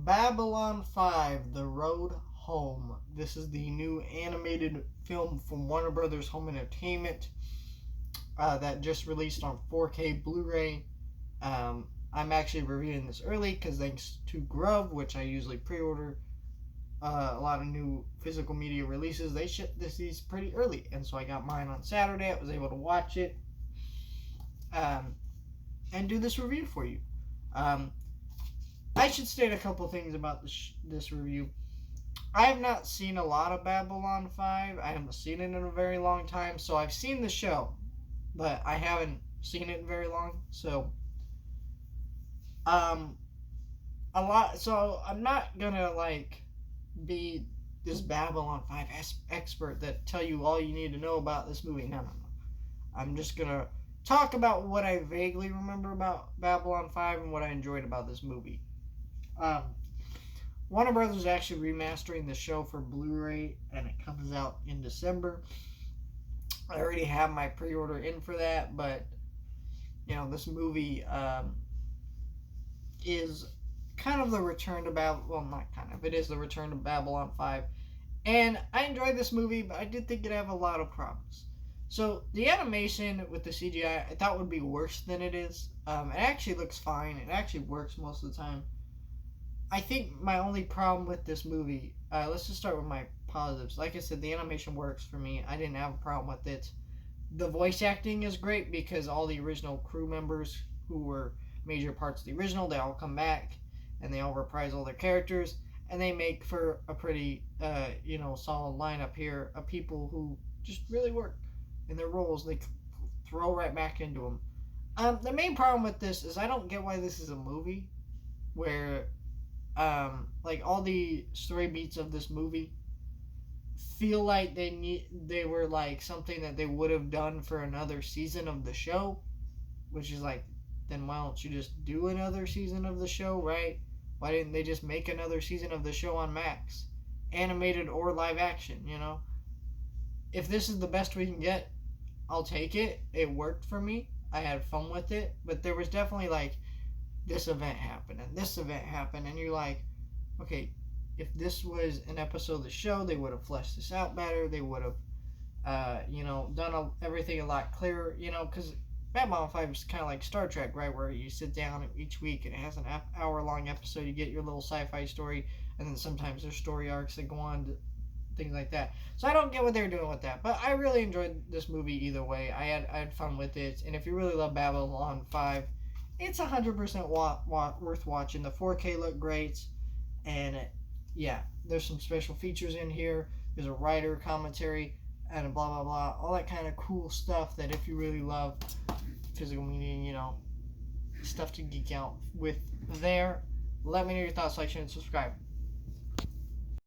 Babylon 5, The Road Home. This is the new animated film from Warner Brothers Home Entertainment that just released on 4K Blu-ray. I'm actually reviewing this early because thanks to Grove, which I usually pre-order a lot of new physical media releases, they ship these pretty early. And so I got mine on Saturday. I was able to watch it and do this review for you. I should state a couple things about this review. I have not seen a lot of Babylon 5. I haven't seen it in a very long time. So I've seen the show, but I haven't seen it in very long. So, a lot. So I'm not gonna be this Babylon 5 expert that tell you all you need to know about this movie. No. I'm just gonna talk about what I vaguely remember about Babylon 5 and what I enjoyed about this movie. Warner Brothers is actually remastering the show for Blu-ray, and it comes out in December. I already have my pre-order in for that, but this movie is kind of the return to it is the return to Babylon 5. And I enjoyed this movie, but I did think it had a lot of problems. So the animation with the CGI I thought would be worse than it is. It actually looks fine. It actually works most of the time. I think my only problem with this movie, let's just start with my positives. Like I said, the animation works for me. I didn't have a problem with it. The voice acting is great because all the original crew members who were major parts of the original, they all come back and they all reprise all their characters, and they make for a pretty solid lineup here of people who just really work in their roles. They throw right back into them. The main problem with this is I don't get why this is a movie where all the story beats of this movie feel like they were like something that they would have done for another season of the show, which is like, then why don't you just do another season of the show, right? Why didn't they just make another season of the show on Max, animated or live action? If this is the best we can get, I'll take it. It worked for me. I had fun with it, but there was definitely this event happened and this event happened, and you're like, okay, if this was an episode of the show, they would have fleshed this out better. They would have done everything a lot clearer, because Babylon 5 is kind of like Star Trek, right, where you sit down each week and it has an hour-long episode. You get your little sci-fi story, and then sometimes there's story arcs that go on to things like that. So I don't get what they're doing with that, but I really enjoyed this movie either way. I had fun with it, and if you really love Babylon 5, it's 100% worth watching. The 4K look great, and there's some special features in here. There's a writer commentary and blah blah blah, all that kind of cool stuff that if you really love physical media, stuff to geek out with there. Let me know your thoughts, like, share, and subscribe.